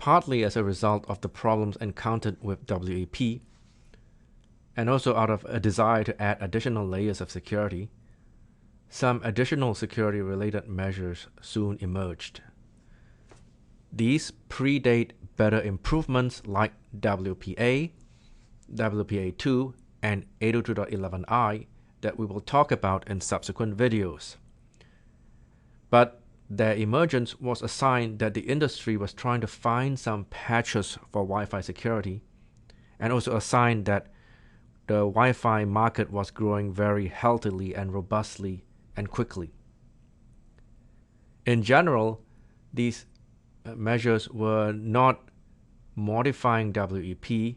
partly as a result of the problems encountered with WEP, and also out of a desire to add additional layers of security, some additional security-related measures soon emerged. These predate better improvements like WPA, WPA2, and 802.11i that we will talk about in subsequent videos. But their emergence was a sign that the industry was trying to find some patches for Wi-Fi security, and also a sign that the Wi-Fi market was growing very healthily and robustly and quickly. In general, these measures were not modifying WEP,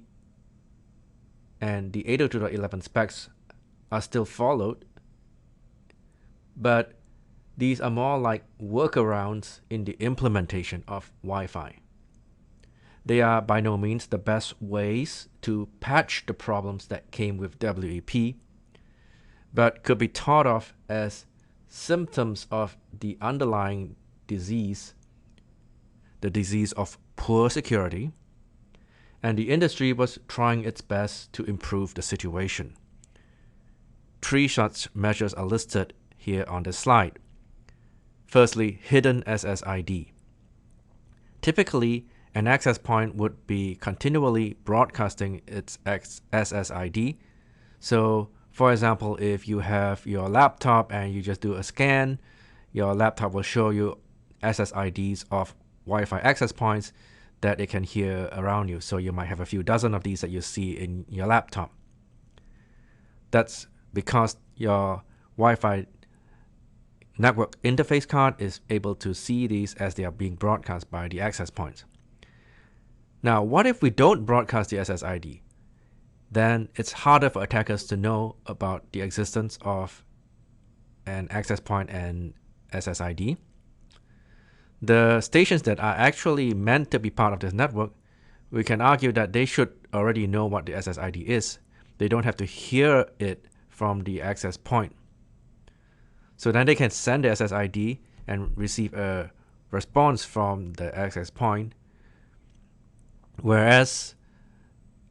and the 802.11 specs are still followed, but these are more like workarounds in the implementation of Wi-Fi. They are by no means the best ways to patch the problems that came with WEP, but could be thought of as symptoms of the underlying disease, the disease of poor security, and the industry was trying its best to improve the situation. 3 such measures are listed here on this slide. Firstly, hidden SSID. Typically, an access point would be continually broadcasting its SSID. So, for example, if you have your laptop and you just do a scan, your laptop will show you SSIDs of Wi-Fi access points that it can hear around you. So you might have a few dozen of these that you see in your laptop. That's because your Wi-Fi network interface card is able to see these as they are being broadcast by the access points. Now, what if we don't broadcast the SSID? Then it's harder for attackers to know about the existence of an access point and SSID. The stations that are actually meant to be part of this network, we can argue that they should already know what the SSID is. They don't have to hear it from the access point. So then they can send the SSID and receive a response from the access point, whereas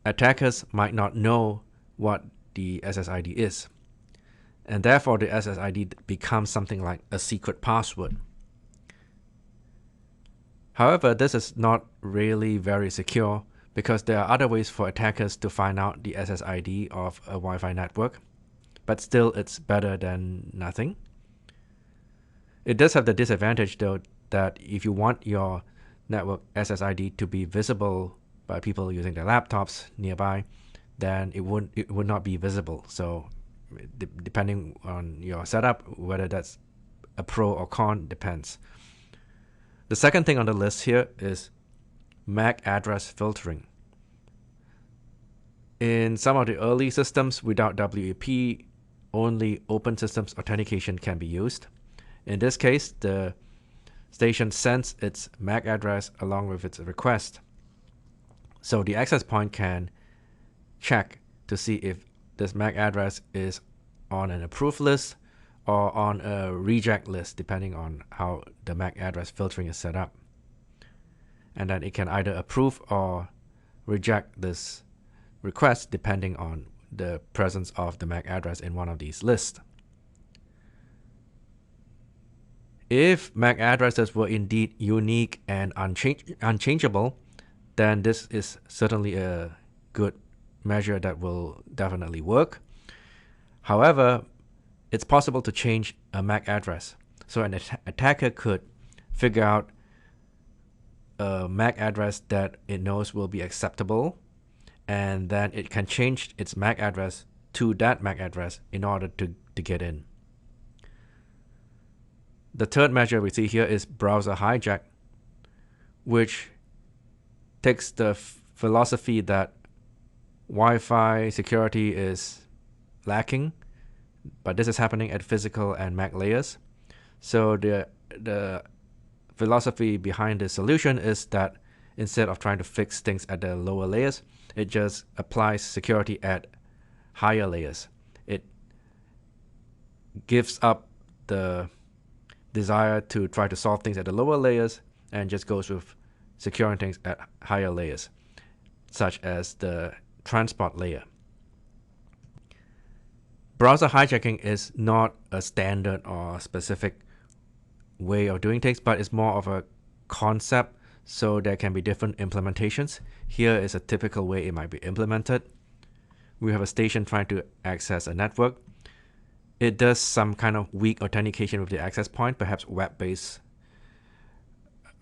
attackers might not know what the SSID is. And therefore, the SSID becomes something like a secret password. However, this is not really very secure because there are other ways for attackers to find out the SSID of a Wi-Fi network, but still it's better than nothing. It does have the disadvantage though that if you want your network SSID to be visible by people using their laptops nearby, then it would not be visible. So depending on your setup, whether that's a pro or con depends. The second thing on the list here is MAC address filtering. In some of the early systems without WEP, only open systems authentication can be used. In this case, the station sends its MAC address along with its request. So the access point can check to see if this MAC address is on an approved list or on a reject list, depending on how the MAC address filtering is set up. And then it can either approve or reject this request depending on the presence of the MAC address in one of these lists. If MAC addresses were indeed unique and unchangeable, then this is certainly a good measure that will definitely work. However, it's possible to change a MAC address. So an attacker could figure out a MAC address that it knows will be acceptable, and then it can change its MAC address to that MAC address in order to get in. The third measure we see here is browser hijack, which takes the philosophy that Wi-Fi security is lacking, but this is happening at physical and MAC layers. So the philosophy behind the solution is that instead of trying to fix things at the lower layers, it just applies security at higher layers. It gives up the desire to try to solve things at the lower layers and just goes with securing things at higher layers, such as the transport layer. Browser hijacking is not a standard or specific way of doing things, but it's more of a concept, so there can be different implementations. Here is a typical way it might be implemented. We have a station trying to access a network. It does some kind of weak authentication with the access point, perhaps web-based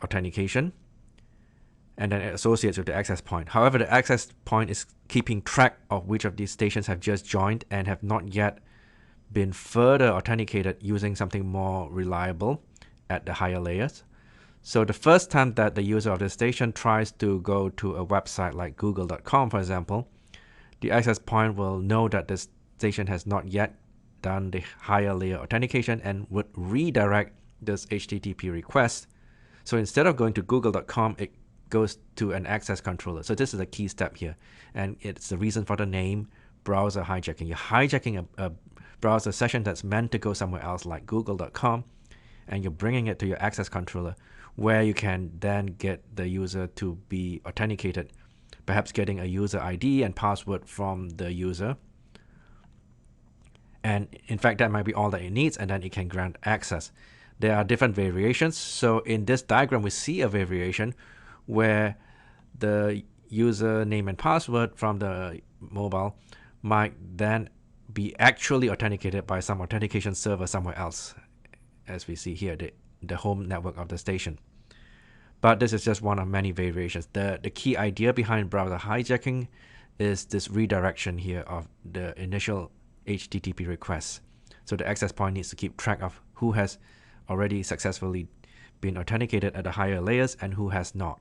authentication, and then it associates with the access point. However, the access point is keeping track of which of these stations have just joined and have not yet been further authenticated using something more reliable at the higher layers. So the first time that the user of the station tries to go to a website like google.com, for example, the access point will know that the station has not yet done the higher layer authentication and would redirect this HTTP request. So instead of going to google.com, it goes to an access controller. So this is a key step here, and it's the reason for the name browser hijacking. You're hijacking a browser session that's meant to go somewhere else like google.com, and you're bringing it to your access controller, where you can then get the user to be authenticated, perhaps getting a user ID and password from the user. And in fact, that might be all that it needs, and then it can grant access. There are different variations. So in this diagram, we see a variation where the user name and password from the mobile might then be actually authenticated by some authentication server somewhere else, as we see here, the home network of the station. But this is just one of many variations. The key idea behind browser hijacking is this redirection here of the initial HTTP request. So the access point needs to keep track of who has already successfully been authenticated at the higher layers and who has not.